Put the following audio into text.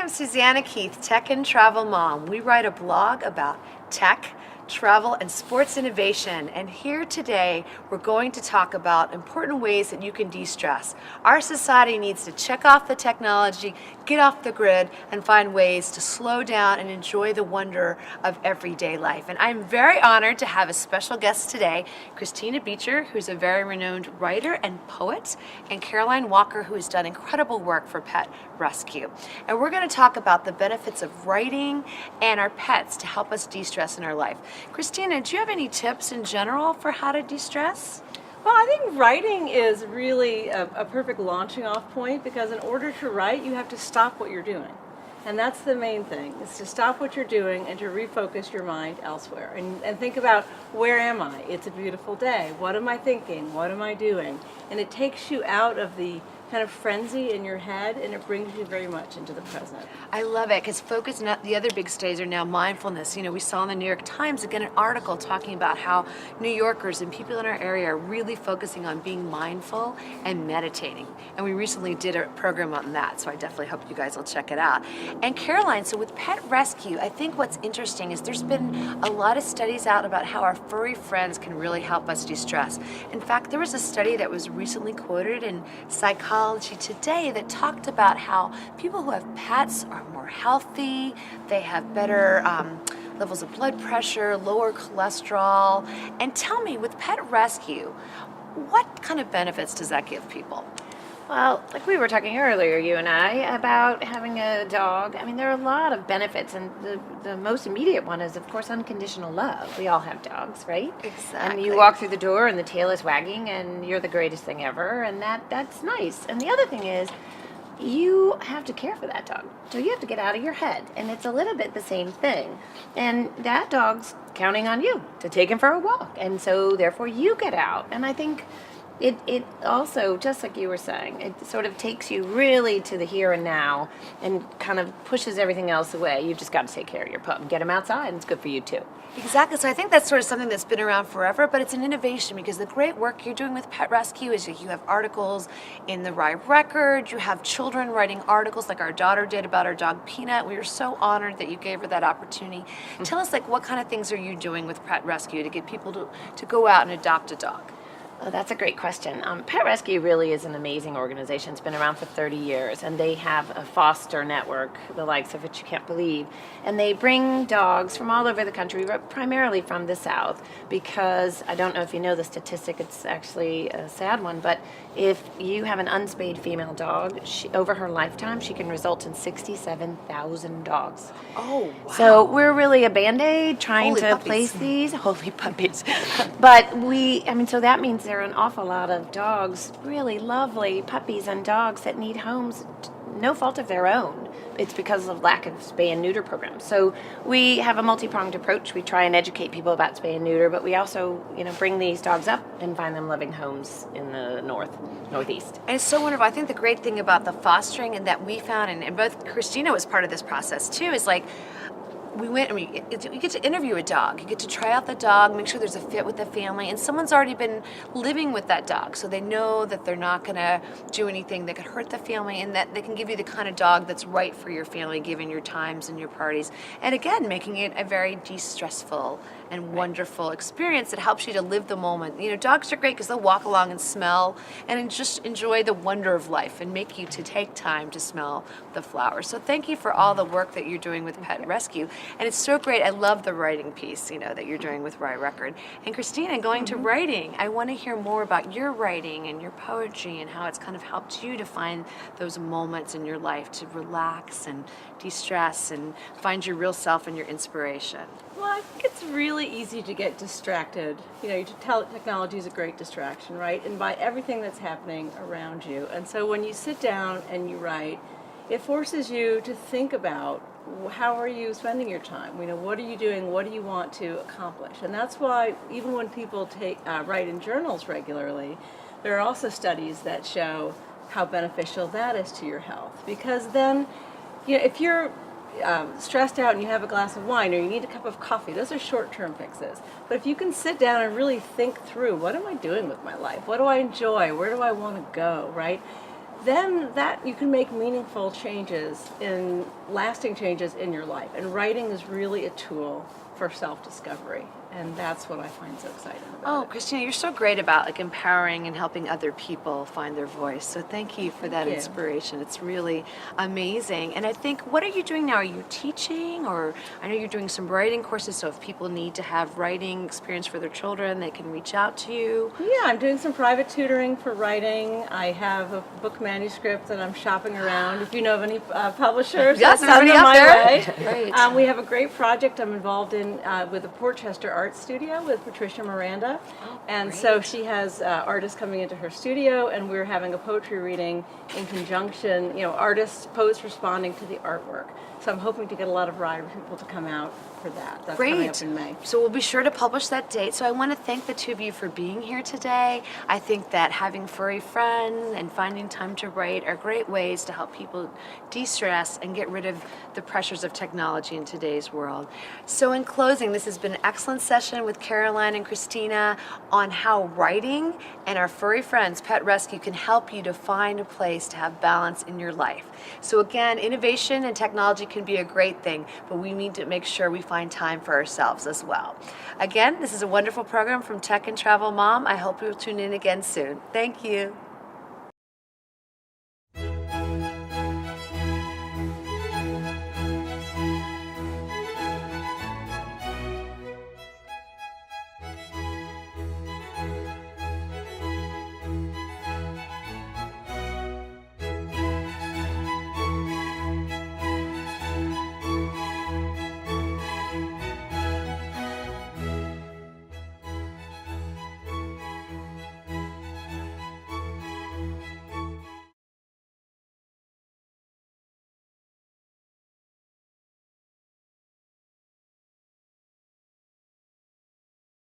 I'm Susanna Keith, Tech and Travel Mom. We write a blog about tech, travel, and sports innovation. And here today, we're going to talk about important ways that you can de-stress. Our society needs to check off the technology, get off the grid, and find ways to slow down and enjoy the wonder of everyday life. And I'm very honored to have a special guest today, Kristina Becher, who's a very renowned writer and poet, and Caroline Walker, who has done incredible work for Pet Rescue. And we're going to talk about the benefits of writing and our pets to help us de-stress in our life. Kristina, do you have any tips in general for how to de-stress? Well, I think writing is really a perfect launching off point, because in order to write, you have to stop what you're doing. And that's the main thing, is to stop what you're doing and to refocus your mind elsewhere. And think about, where am I? It's a beautiful day. What am I thinking? What am I doing? And it takes you out of the kind of frenzy in your head, and it brings you very much into the present. I love it, because focus, and the other big stays are now mindfulness. You know, we saw in the New York Times, again, an article talking about how New Yorkers and people in our area are really focusing on being mindful and meditating. And we recently did a program on that, so I definitely hope you guys will check it out. And Caroline, so with Pet Rescue, I think what's interesting is there's been a lot of studies out about how our furry friends can really help us de-stress. In fact, there was a study that was recently quoted in Psychology Today that talked about how people who have pets are more healthy, they have better levels of blood pressure, lower cholesterol. And tell me, with Pet Rescue, what kind of benefits does that give people? Well, like we were talking earlier, you and I, about having a dog. I mean, there are a lot of benefits, and the most immediate one is, of course, unconditional love. We all have dogs, right? Exactly. And you walk through the door and the tail is wagging and you're the greatest thing ever, and that's nice. And the other thing is, you have to care for that dog. So you have to get out of your head, and it's a little bit the same thing. And that dog's counting on you to take him for a walk, and so therefore you get out. And I think it also, just like you were saying, it sort of takes you really to the here and now and kind of pushes everything else away. You've just got to take care of your pup and get him outside, and it's good for you too. Exactly. So I think that's sort of something that's been around forever, but it's an innovation, because the great work you're doing with Pet Rescue is that you have articles in the Rye Record, you have children writing articles like our daughter did about our dog Peanut. We are so honored that you gave her that opportunity. Tell us, like, what kind of things are you doing with Pet Rescue to get people to go out and adopt a dog? Oh, that's a great question. Pet Rescue really is an amazing organization. It's been around for 30 years, and they have a foster network, the likes of which you can't believe. And they bring dogs from all over the country, but primarily from the South, because I don't know if you know the statistic, it's actually a sad one, but if you have an unspayed female dog, over her lifetime, she can result in 67,000 dogs. Oh, wow. So we're really a Band-Aid trying Holy to puppies. place these. Holy puppies. But so that means there are an awful lot of dogs, really lovely puppies and dogs that need homes, no fault of their own. It's because of lack of spay and neuter programs. So we have a multi-pronged approach. We try and educate people about spay and neuter, but we also, bring these dogs up and find them loving homes in the northeast. And it's so wonderful. I think the great thing about the fostering, and that we found, and both Kristina was part of this process too, is like, we went and you get to interview a dog. You get to try out the dog, make sure there's a fit with the family, and someone's already been living with that dog, so they know that they're not going to do anything that could hurt the family, and that they can give you the kind of dog that's right for your family, given your times and your parties. And again, making it a very de-stressful and wonderful experience that helps you to live the moment. Dogs are great because they'll walk along and smell and just enjoy the wonder of life, and make you to take time to smell the flowers. So thank you for all the work that you're doing with Pet Rescue. And it's so great. I love the writing piece, that you're doing with Rye Record. And Kristina, going to writing, I want to hear more about your writing and your poetry, and how it's kind of helped you to find those moments in your life to relax and de-stress and find your real self and your inspiration. Well, I think it's really easy to get distracted. Technology is a great distraction, right? And by everything that's happening around you. And so when you sit down and you write, it forces you to think about, how are you spending your time? What are you doing? What do you want to accomplish? And that's why even when people write in journals regularly, there are also studies that show how beneficial that is to your health. Because then, if you're stressed out and you have a glass of wine, or you need a cup of coffee, those are short-term fixes. But if you can sit down and really think through, what am I doing with my life? What do I enjoy? Where do I want to go, right? then that you can make meaningful changes, in lasting changes in your life. And writing is really a tool for self-discovery, and that's what I find so exciting about Oh, it. Kristina, you're so great about like empowering and helping other people find their voice. So thank you for that you. inspiration. It's really amazing. And I think, what are you doing now? Are you teaching, or I know you're doing some writing courses. So if people need to have writing experience for their children, they can reach out to you. Yeah, I'm doing some private tutoring for writing. I have a book manuscript that I'm shopping around. If you know of any publishers, Yes, send everybody them out my there. way. Great. We have a great project I'm involved in with the Portchester Art Studio with Patricia Miranda. And so great. she has artists coming into her studio, and we're having a poetry reading in conjunction, poets responding to the artwork. So I'm hoping to get a lot of Rye people to come out for that. That's coming Great. up in May. So we'll be sure to publish that date. So I want to thank the two of you for being here today. I think that having furry friends and finding time to write are great ways to help people de-stress and get rid of the pressures of technology in today's world. So in closing, this has been an excellent session with Caroline and Kristina on how writing and our furry friends, Pet Rescue, can help you to find a place to have balance in your life. So again, innovation and technology can be a great thing, but we need to make sure we find time for ourselves as well. Again, this is a wonderful program from Tech and Travel Mom. I hope you'll tune in again soon. Thank you.